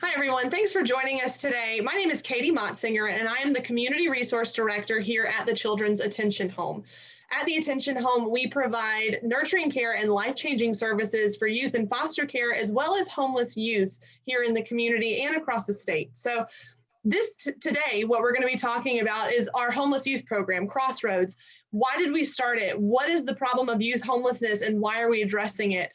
Hi, everyone. Thanks for joining us today. My name is Katie Motzinger, and I am the Community Resource Director here at the Children's Attention Home. At the Attention Home, we provide nurturing care and life-changing services for youth in foster care, as well as homeless youth here in the community and across the state. So today, what we're going to be talking about is our homeless youth program, Crossroads. Why did we start it? What is the problem of youth homelessness and why are we addressing it?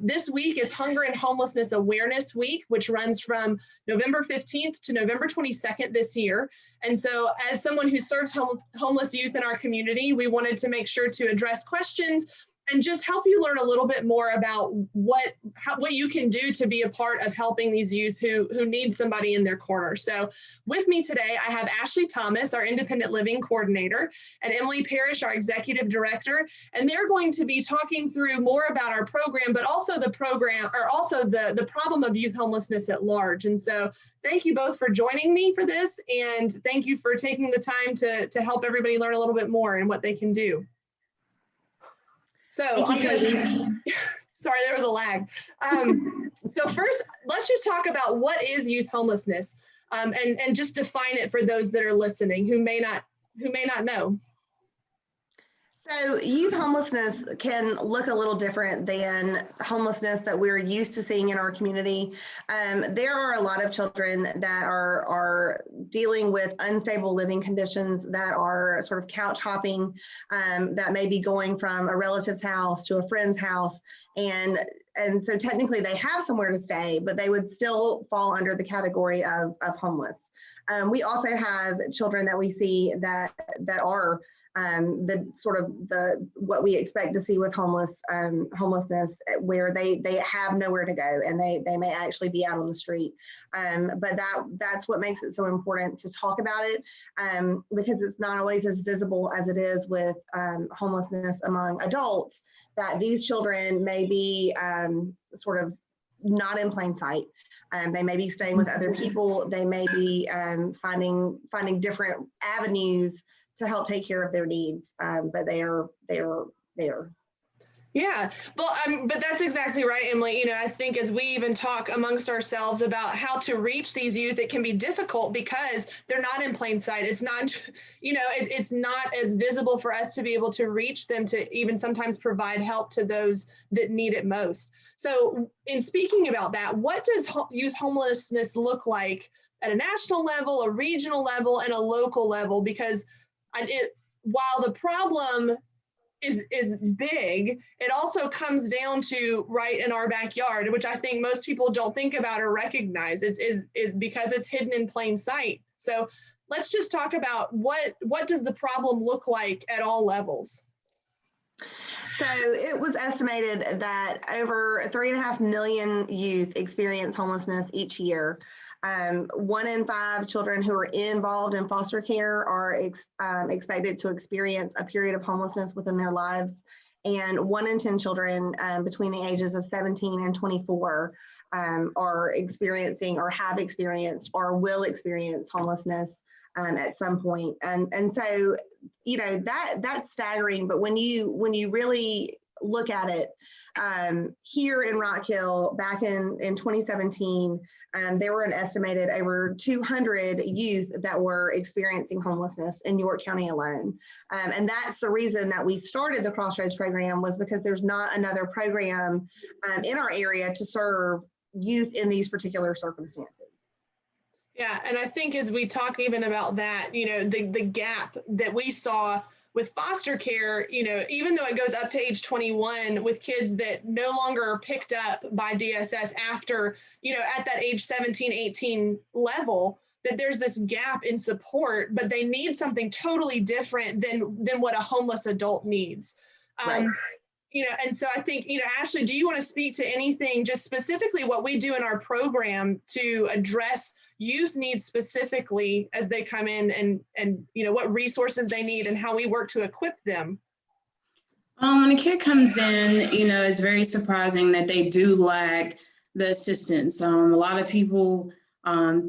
This week is Hunger and Homelessness Awareness Week, which runs from November 15th to November 22nd this year. And so as someone who serves homeless youth in our community, we wanted to make sure to address questions and just help you learn a little bit more about what you can do to be a part of helping these youth who need somebody in their corner. So with me today, I have Ashley Thomas, our Independent Living Coordinator, and Emily Parrish, our Executive Director, and they're going to be talking through more about our program, but also the problem of youth homelessness at large. And so thank you both for joining me for this, and thank you for taking the time to help everybody learn a little bit more and what they can do. So I'm gonna, sorry, there was a lag. So first, let's just talk about what is youth homelessness, and just define it for those that are listening who may not know. So youth homelessness can look a little different than homelessness that we're used to seeing in our community. There are a lot of children that are dealing with unstable living conditions that are sort of couch hopping, that may be going from a relative's house to a friend's house. And so technically they have somewhere to stay, but they would still fall under the category of homeless. We also have children that we see that are what we expect to see with homelessness, where they have nowhere to go and they may actually be out on the street. But that's what makes it so important to talk about it, because it's not always as visible as it is with homelessness among adults, that these children may be sort of not in plain sight. They may be staying with other people. They may be finding different avenues to help take care of their needs, but they are there. Yeah, but that's exactly right, Emily. You know, I think as we even talk amongst ourselves about how to reach these youth, it can be difficult because they're not in plain sight. It's not, it's not as visible for us to be able to reach them, to even sometimes provide help to those that need it most. So in speaking about that, what does youth homelessness look like at a national level, a regional level, and a local level? Because while the problem is big, it also comes down to right in our backyard, which I think most people don't think about or recognize is because it's hidden in plain sight. So let's just talk about what does the problem look like at all levels? So it was estimated that over 3.5 million youth experience homelessness each year. 1 in 5 children who are involved in foster care are expected to experience a period of homelessness within their lives. And 1 in 10 children between the ages of 17 and 24 are experiencing or have experienced or will experience homelessness at some point. And so, that's staggering. But when you really look at it, here in Rock Hill, back in 2017, there were an estimated over 200 youth that were experiencing homelessness in York County alone. And that's the reason that we started the Crossroads program, was because there's not another program in our area to serve youth in these particular circumstances. Yeah, and I think as we talk even about that, the gap that we saw with foster care, even though it goes up to age 21 with kids that no longer are picked up by DSS after, at that age 17, 18 level, that there's this gap in support, but they need something totally different than what a homeless adult needs. Right. And so I think, Ashley, do you want to speak to anything, just specifically what we do in our program to address youth needs specifically as they come in, and what resources they need and how we work to equip them? When a kid comes in, it's very surprising that they do lack the assistance. A lot of people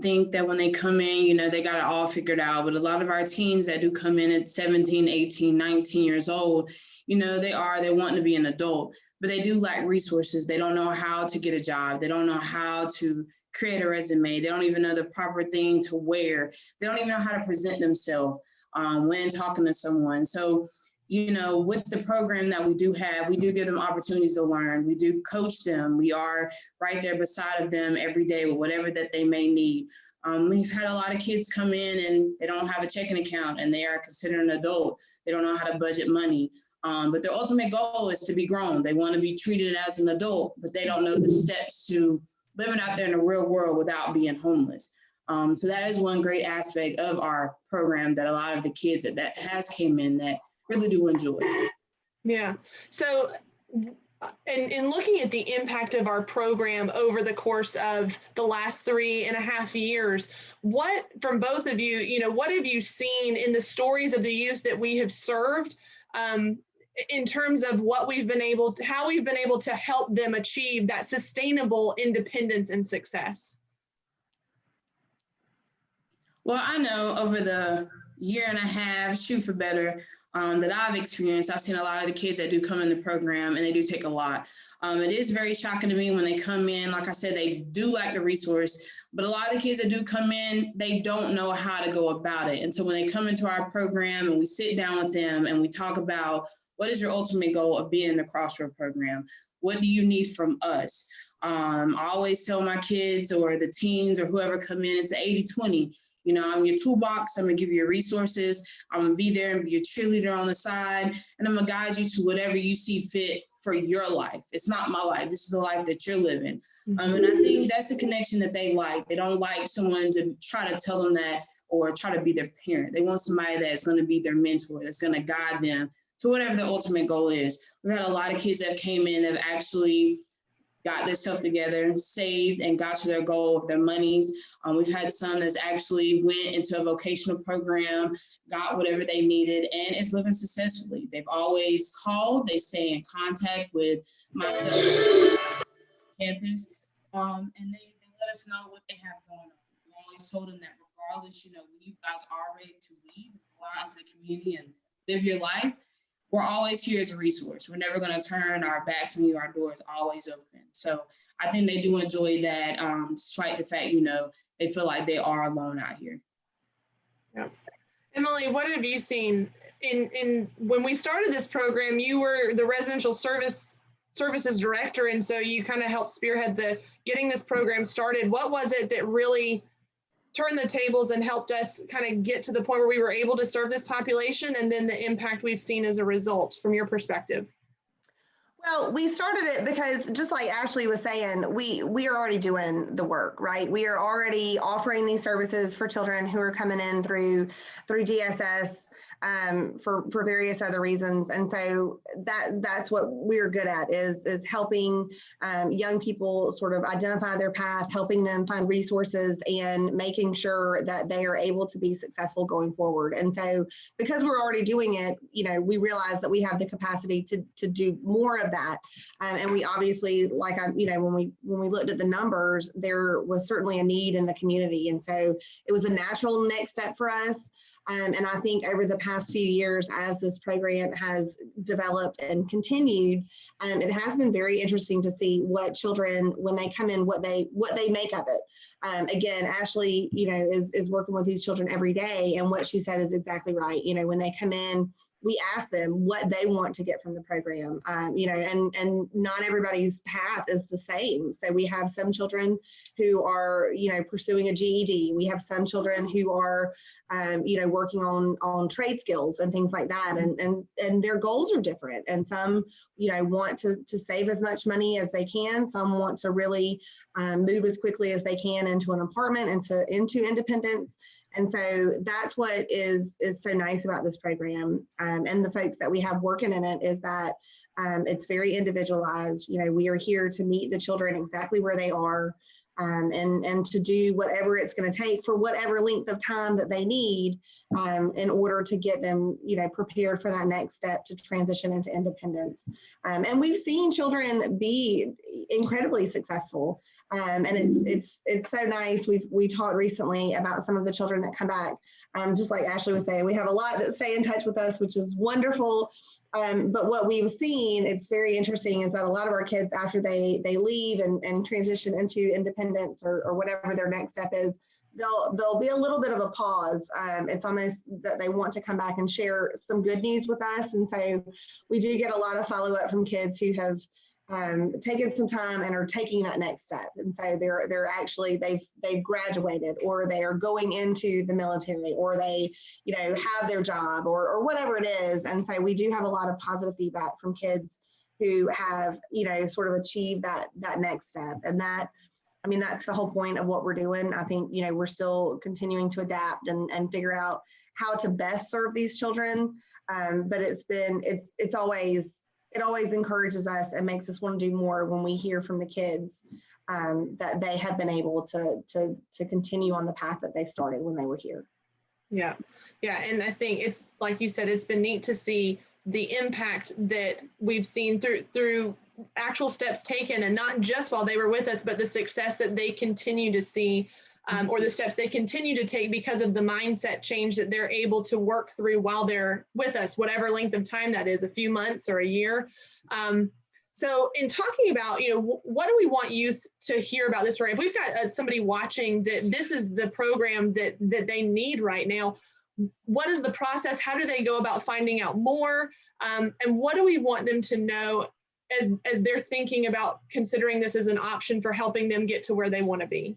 think that when they come in, they got it all figured out. But a lot of our teens that do come in at 17, 18, 19 years old, they want to be an adult, but they do lack resources. They don't know how to get a job. They don't know how to create a resume. They don't even know the proper thing to wear. They don't even know how to present themselves when talking to someone. So, with the program that we do have, we do give them opportunities to learn. We do coach them. We are right there beside of them every day with whatever that they may need. We've had a lot of kids come in and they don't have a checking account and they are considered an adult. They don't know how to budget money. But their ultimate goal is to be grown. They want to be treated as an adult, but they don't know the steps to living out there in the real world without being homeless. So that is one great aspect of our program that a lot of the kids that has came in that really do enjoy. Yeah. So in looking at the impact of our program over the course of the last 3.5 years, what, from both of you, what have you seen in the stories of the youth that we have served in terms of how we've been able to help them achieve that sustainable independence and success? Well, I know over the 1.5 years, shoot for better, that I've experienced, I've seen a lot of the kids that do come in the program, and they do take a lot. It is very shocking to me when they come in. Like I said, they do lack the resource, but a lot of the kids that do come in, they don't know how to go about it. And so when they come into our program and we sit down with them and we talk about what is your ultimate goal of being in the Crossroads program? What do you need from us? I always tell my kids or the teens or whoever come in, it's 80-20. I'm your toolbox. I'm going to give you your resources. I'm going to be there and be your cheerleader on the side. And I'm going to guide you to whatever you see fit for your life. It's not my life. This is the life that you're living. And I think that's the connection that they like. They don't like someone to try to tell them that or try to be their parent. They want somebody that's going to be their mentor, that's going to guide them to whatever their ultimate goal is. We've had a lot of kids that came in that have actually got themselves together, saved, and got to their goal of their monies. We've had some that's actually went into a vocational program, got whatever they needed, and is living successfully. They've always called, they stay in contact with myself on campus, and they let us know what they have going on. We always told them that regardless, when you guys are ready to leave and go out into the community and live your life, we're always here as a resource. We're never going to turn our backs on you. Our door is always open. So I think they do enjoy that, despite the fact, they feel like they are alone out here. Yeah. Emily, what have you seen in when we started this program? You were the residential services director, and so you kind of helped spearhead getting this program started. What was it that really turned the tables and helped us kind of get to the point where we were able to serve this population, and then the impact we've seen as a result from your perspective? Well, we started it because, just like Ashley was saying, we are already doing the work, right? We are already offering these services for children who are coming in through DSS for various other reasons. And so that's what we're good at is helping young people sort of identify their path, helping them find resources, and making sure that they are able to be successful going forward. And so because we're already doing it, we realize that we have the capacity to do more of that. And we obviously, like, when we looked at the numbers, there was certainly a need in the community. And so it was a natural next step for us. And I think over the past few years, as this program has developed and continued, it has been very interesting to see what children, when they come in, what they make of it. Again, Ashley, is working with these children every day, and what she said is exactly right. When they come in, we ask them what they want to get from the program, and not everybody's path is the same. So we have some children who are, pursuing a GED. We have some children who are, working on trade skills and things like that. And their goals are different. And some, want to save as much money as they can. Some want to really move as quickly as they can into an apartment, into independence. And so that's what is so nice about this program, and the folks that we have working in it, is that it's very individualized. We are here to meet the children exactly where they are, and to do whatever it's going to take for whatever length of time that they need, in order to get them, prepared for that next step to transition into independence. And we've seen children be incredibly successful. And it's so nice. We talked recently about some of the children that come back. Just like Ashley was saying, we have a lot that stay in touch with us, which is wonderful. But what we've seen, it's very interesting, is that a lot of our kids, after they leave and transition into independence or whatever their next step is, there'll be a little bit of a pause. It's almost that they want to come back and share some good news with us. And so we do get a lot of follow-up from kids who have taken some time and are taking that next step. And so they're actually, they've graduated, or they are going into the military, or they, have their job, or whatever it is. And so we do have a lot of positive feedback from kids who have, sort of achieved that next step. And that's the whole point of what we're doing. I think, we're still continuing to adapt and figure out how to best serve these children. But it always encourages us and makes us want to do more when we hear from the kids that they have been able to continue on the path that they started when they were here. Yeah. And I think it's, like you said, it's been neat to see the impact that we've seen through actual steps taken, and not just while they were with us, but the success that they continue to see, or the steps they continue to take because of the mindset change that they're able to work through while they're with us, whatever length of time that is, a few months or a year. So in talking about, what do we want youth to hear about this program? If we've got somebody watching that this is the program that they need right now, what is the process? How do they go about finding out more? And what do we want them to know as they're thinking about considering this as an option for helping them get to where they want to be?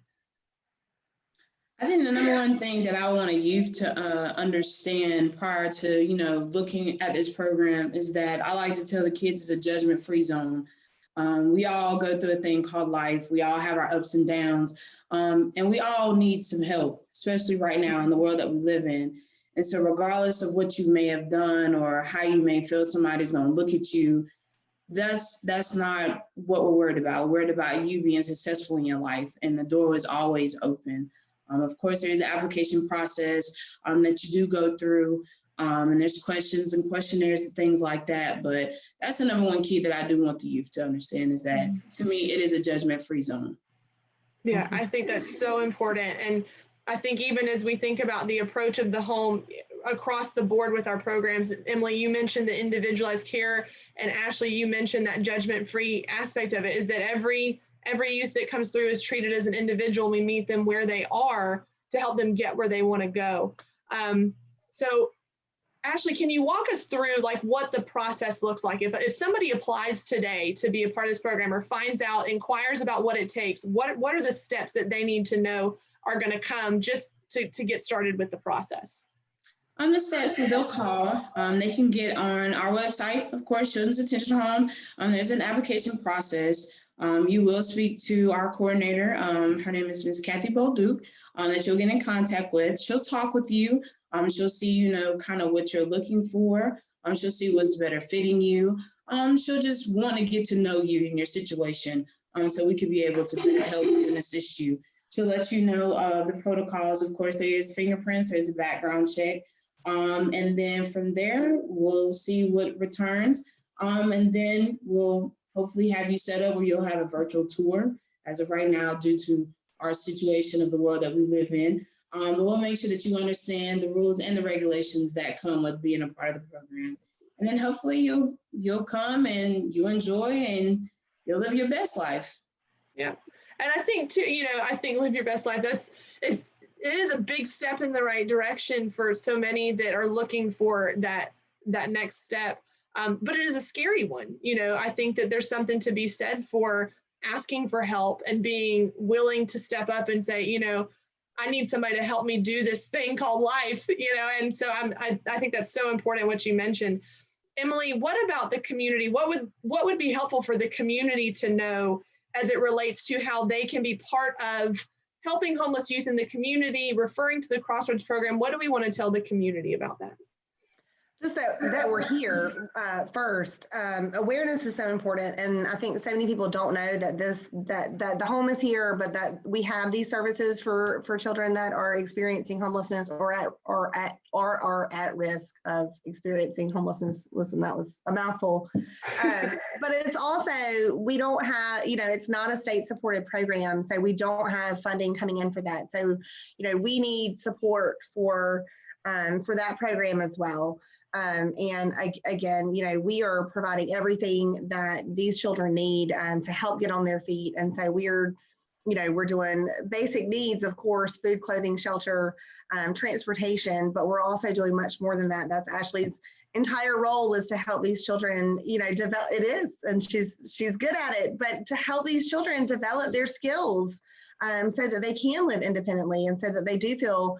I think the number one thing that I want a youth to understand prior to, looking at this program is that I like to tell the kids it's a judgment-free zone. We all go through a thing called life. We all have our ups and downs, and we all need some help, especially right now in the world that we live in. And so regardless of what you may have done or how you may feel somebody's going to look at you, that's not what we're worried about. We're worried about you being successful in your life, and the door is always open. Of course, there is an application process that you do go through, and there's questions and questionnaires and things like that. But that's the number one key that I do want the youth to understand, is that, to me, it is a judgment-free zone. Yeah, I think that's so important. And I think even as we think about the approach of the home across the board with our programs, Emily, you mentioned the individualized care, and Ashley, you mentioned that judgment-free aspect of it, is that every youth that comes through is treated as an individual. We meet them where they are to help them get where they want to go. So Ashley, can you walk us through what the process looks like? If somebody applies today to be a part of this program, or finds out, inquires about what it takes, what are the steps that they need to know are going to come just to get started with the process? The steps is they'll call. They can get on our website, of course, Children's Attention Home. There's an application process. You will speak to our coordinator. Her name is Ms. Kathy Bolduc, that you'll get in contact with. She'll talk with you. She'll see, kind of what you're looking for. She'll see what's better fitting you. She'll just want to get to know you and your situation, so we can be able to help you and assist you. She'll let you know the protocols. Of course, there is fingerprints, there's a background check. And then from there, we'll see what returns. And then we'll hopefully have you set up where you'll have a virtual tour. As of right now, due to our situation of the world that we live in, but we'll make sure that you understand the rules and the regulations that come with being a part of the program. And then hopefully you'll come and you enjoy and you'll live your best life. Yeah. And I think too, I think live your best life, it is a big step in the right direction for so many that are looking for that next step. But it is a scary one. I think that there's something to be said for asking for help and being willing to step up and say, I need somebody to help me do this thing called life, and so I think that's so important what you mentioned. Emily, what about the community? What would be helpful for the community to know as it relates to how they can be part of helping homeless youth in the community, referring to the Crossroads program? What do we want to tell the community about that? just that we're here first. Awareness is so important, and I think so many people don't know that that the home is here, but that we have these services for children that are experiencing homelessness or are at risk of experiencing homelessness. Listen, that was a mouthful. But it's also, we don't have, it's not a state supported program, so we don't have funding coming in for that. So, we need support for that program as well. And again, we are providing everything that these children need to help get on their feet. And so we're doing basic needs, of course, food, clothing, shelter, transportation, but we're also doing much more than that. That's Ashley's entire role, is to help these children, develop. It is, and she's good at it, but to help these children develop their skills so that they can live independently, and so that they do feel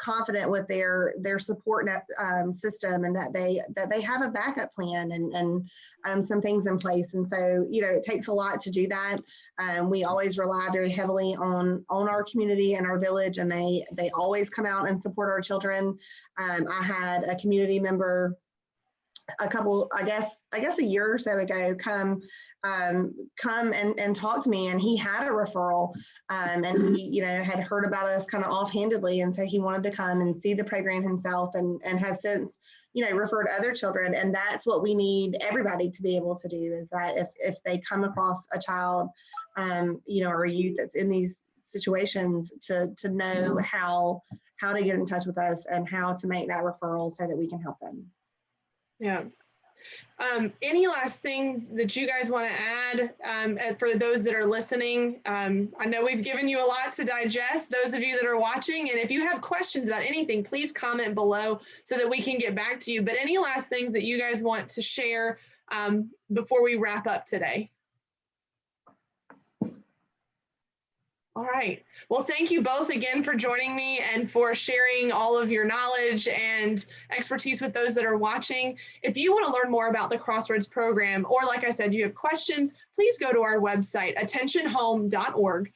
confident with their support system, and that they have a backup plan and some things in place. And so it takes a lot to do that. We always rely very heavily on our community and our village, and they always come out and support our children. I had a community member a couple, I guess a year or so ago, come and talk to me, and he had a referral, and he had heard about us kind of offhandedly, and so he wanted to come and see the program himself, and has since referred other children. And that's what we need everybody to be able to do, is that if they come across a child or a youth that's in these situations, to know how to get in touch with us and how to make that referral so that we can help them. Yeah. Any last things that you guys want to add for those that are listening? I know we've given you a lot to digest, those of you that are watching, and if you have questions about anything, please comment below so that we can get back to you. But any last things that you guys want to share before we wrap up today? All right. Well, thank you both again for joining me and for sharing all of your knowledge and expertise with those that are watching. If you want to learn more about the Crossroads program, or like I said, you have questions, please go to our website, attentionhome.org.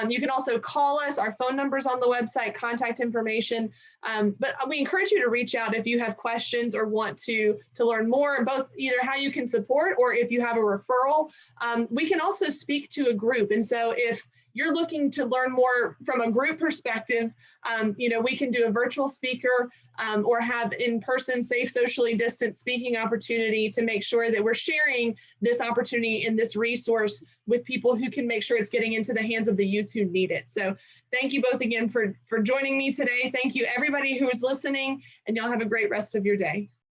You can also call us. Our phone number's on the website, contact information. But we encourage you to reach out if you have questions or want to learn more, both either how you can support or if you have a referral. We can also speak to a group. And so if you're looking to learn more from a group perspective, we can do a virtual speaker or have in-person, safe, socially distanced speaking opportunity to make sure that we're sharing this opportunity and this resource with people who can make sure it's getting into the hands of the youth who need it. So thank you both again for joining me today. Thank you everybody who is listening, and y'all have a great rest of your day.